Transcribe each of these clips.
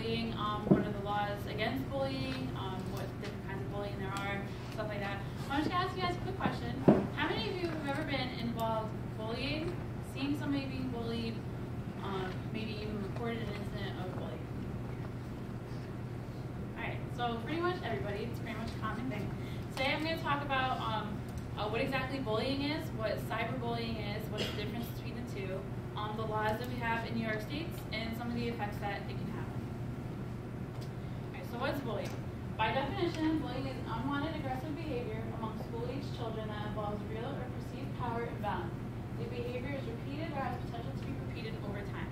bullying, what are the laws against bullying, what different kinds of bullying there are, stuff like that. I'm just going to ask you guys a quick question. How many of you have ever been involved in bullying, seeing somebody being bullied, maybe even reported an incident of bullying? Alright, so pretty much everybody, it's pretty much a common thing. Today I'm going to talk about what exactly bullying is, what cyberbullying is, what's the difference between the two, the laws that we have in New York State, and some of the effects that it can have. Alright, so what's bullying? By definition, bullying is unwanted aggressive behavior among school-aged children that involves real or perceived power and violence. The behavior is repeated or has potential to be repeated over time.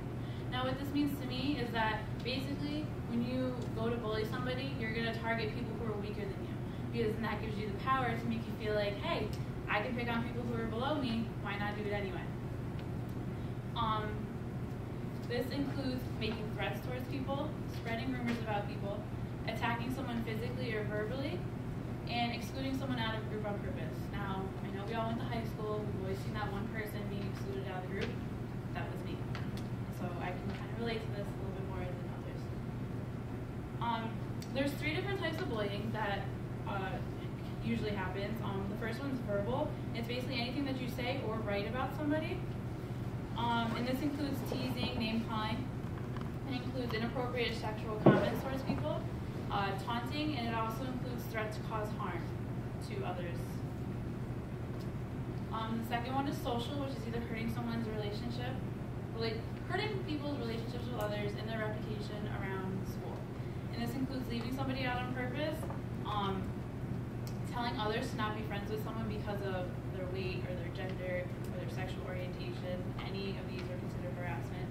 Now what this means to me is that basically when you go to bully somebody, you're going to target people who are weaker than you, because then that gives you the power to make you feel like, hey, I can pick on people who are below me, why not do it anyway? This includes making threats towards people, spreading rumors about people, attacking someone physically or verbally, and excluding someone out of a group on purpose. Now, I know we all went to high school, we've always seen that one person being excluded out of the group. That was me. So I can kind of relate to this a little bit more than others. There's 3 different types of bullying that usually happens. The first one's verbal. It's basically anything that you say or write about somebody. And this includes teasing, name-calling. It includes inappropriate sexual comments towards people, taunting, and it also includes threats to cause harm to others. The second one is social, which is either hurting someone's relationship, hurting people's relationships with others and their reputation around school. And this includes leaving somebody out on purpose, telling others to not be friends with someone because of their weight or their gender or their sexual orientation. Any of these are considered harassment.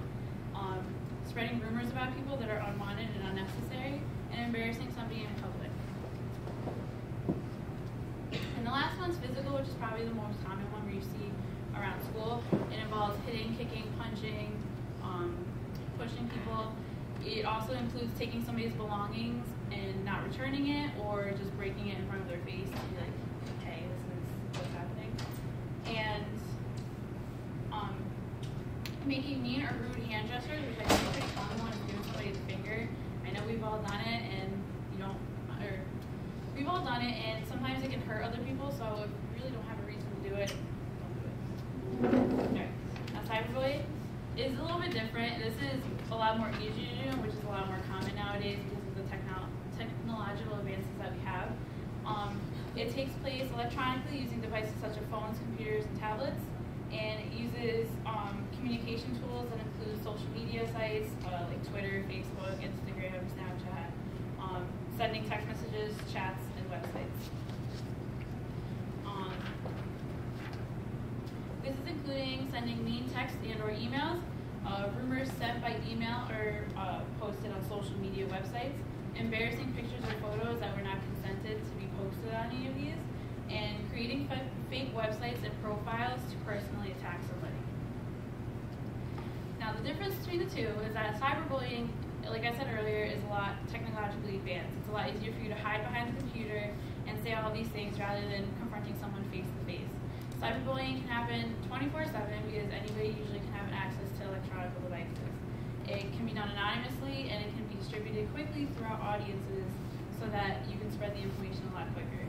Spreading rumors about people that are unwanted and unnecessary, and embarrassing somebody in public. And the last one's physical, which is probably the most common one where you see around school. It involves hitting, kicking, punching, pushing people. It also includes taking somebody's belongings and not returning it, or just breaking it in front of their face to be like, hey, this is what's happening. And making mean or rude hand gestures, which I think is a pretty common one, is giving somebody the finger. I know we've all done it, and we've all done it, and sometimes it can hurt other people, so if you really don't have a reason to do it, don't do it. Alright, now cyberbullying is a little bit different. This is a lot more easy to do, which is a lot more common nowadays because of the technological advances that we have. It takes place electronically using devices such as phones, computers, and tablets, and it uses communication tools that include social media sites like Twitter, Facebook, Instagram, Snapchat, sending text messages, chats, and websites. This is including sending mean texts and or emails, rumors sent by email or posted on social media websites, embarrassing pictures or photos that were not consented to be posted on any of these, and creating fake websites and profiles to personally attack somebody. Now the difference between the two is that cyberbullying, like I said earlier, is a lot technologically advanced. It's a lot easier for you to hide behind the computer and say all these things rather than confronting someone face to face. Cyberbullying can happen 24/7 because anybody usually can have access to electronic devices. It can be done anonymously, and it can be distributed quickly throughout audiences so that you can spread the information a lot quicker.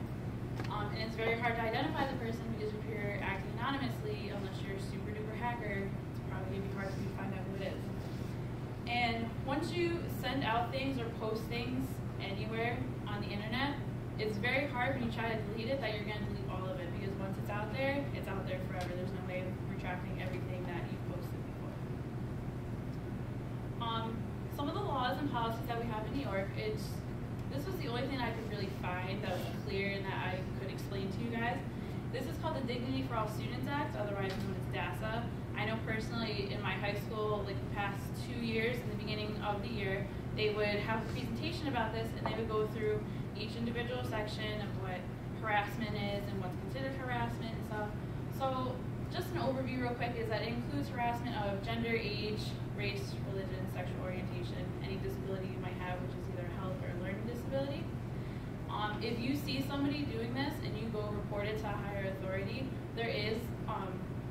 And it's very hard to identify the person because if you're acting anonymously, unless you're a super duper hacker, it's probably going to be hard for you to find out who it is. And once you send out things or post things anywhere on the internet, it's very hard when you try to delete it that you're going to delete all of it, because once it's out there forever. There's no way of retracting everything that you've posted before. Some of the laws and policies that we have in New York, this was the only thing I could really find that was clear and that I could explain to you guys. This is called the Dignity for All Students Act, otherwise known as DASA. I know personally in my high school, like the past 2 years, in the beginning of the year, they would have a presentation about this, and they would go through each individual section of what harassment is and what's considered harassment and stuff. So just an overview real quick is that it includes harassment of gender, age, race, religion, sexual orientation, any disability you might have, which is either a health or a learning disability. If you see somebody doing this and you go report it to a higher authority, there is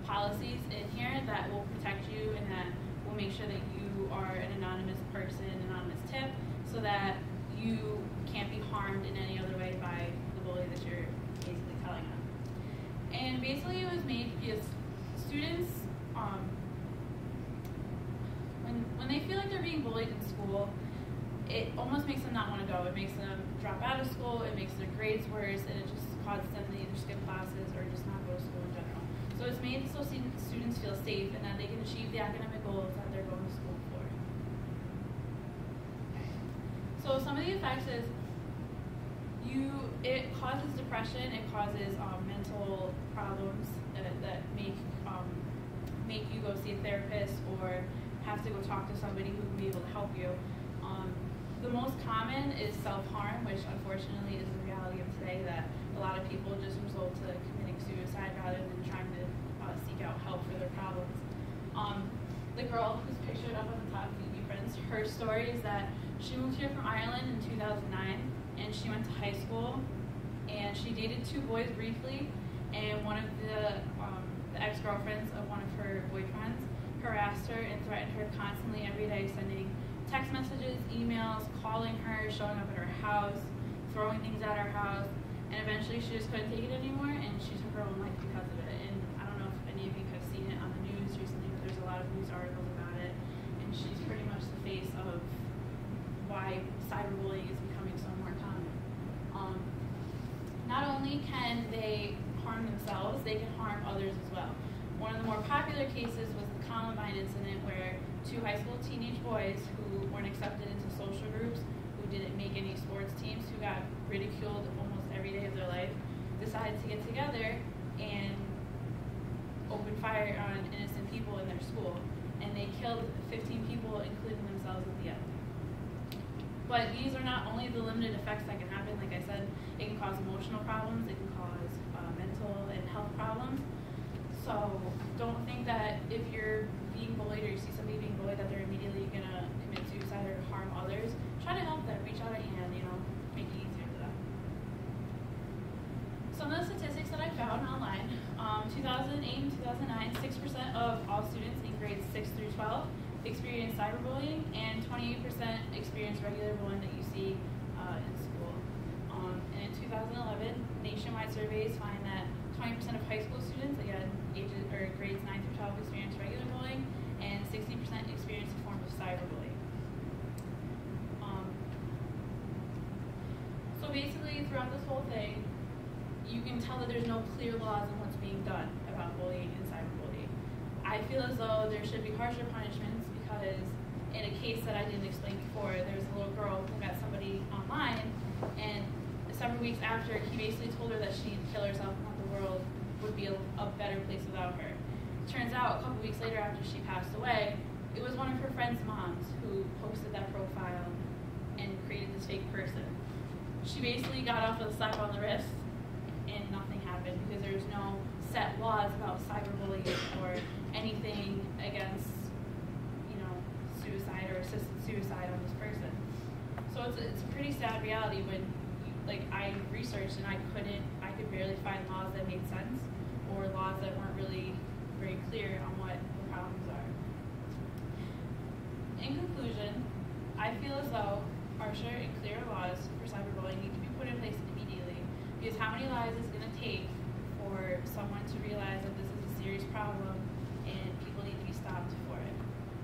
policies in here that will protect you and that will make sure that you are an anonymous anonymous person, anonymous tip, so that you can't be harmed in any other way by the bully that you're basically telling on. And basically it was made because students, when they feel like they're being bullied in school, it almost makes them not want to go. It makes them drop out of school, it makes their grades worse, and it just causes them to either skip classes or just not go to school in general. So it's made so students feel safe and that they can achieve the academic goals that they're going to school for. So some of the effects is it causes depression, it causes mental problems that make you go see a therapist or have to go talk to somebody who can be able to help you. The most common is self-harm, which unfortunately is the reality of today, that a lot of people just resort to committing suicide rather than trying to seek out help for their problems. The girl who's pictured up on the top, Phoebe Prince, her story is that she moved here from Ireland in 2009, and she went to high school, and she dated 2 boys briefly, and one of the ex-girlfriends of one of her boyfriends harassed her and threatened her constantly every day, sending text messages, emails, calling her, showing up at her house, throwing things at her house, and eventually she just couldn't take it anymore and she took her own life because of it. And I don't know if any of you have seen it on the news recently, but there's a lot of news articles about it, and she's pretty much the face of why cyberbullying is becoming so more common. Not only can they harm themselves, they can harm others as well. One of the more popular cases was the Columbine incident, where 2 high school teenage boys who weren't accepted into social groups, who didn't make any sports teams, who got ridiculed almost every day of their life, decided to get together and open fire on innocent people in their school. And they killed 15 people, including themselves at the end. But these are not only the limited effects that can happen. Like I said, it can cause emotional problems, it can cause mental and health problems. So don't think that if you're being bullied or you see somebody being bullied that they're immediately going to commit suicide or harm others. Try to help them, reach out a hand, make it easier for them. Some of the statistics that I found online, 2008 and 2009, 6% of all students in grades 6 through 12 experienced cyberbullying, and 28% experienced regular bullying that you see in school. And in 2011, nationwide surveys find that 20% of high school students, again, grades 9 through 12, experience regular bullying, and 60% experience a form of cyberbullying. So basically, throughout this whole thing, you can tell that there's no clear laws on what's being done about bullying and cyberbullying. I feel as though there should be harsher punishments because in a case that I didn't explain before, there was a little girl who met somebody online, and several weeks after, he basically told her that she'd kill herself and that the world would be a better place without her. Turns out, a couple weeks later after she passed away, it was one of her friend's moms who posted that profile and created this fake person. She basically got off with a slap on the wrist, and nothing happened because there's no set laws about cyberbullying or anything against, suicide or assisted suicide on this person. So it's a pretty sad reality when I researched and I could barely find laws that made sense or laws that weren't really very clear on what the problems are. In conclusion, I feel as though harsher and clearer laws for cyberbullying need to be put in place immediately, because how many lives is it going to take for someone to realize that this is a serious problem and people need to be stopped for it?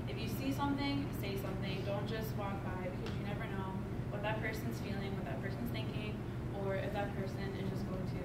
If you see something, say something. Don't just walk by, because you never know what that person's feeling, what that person's thinking, or if that person is just going to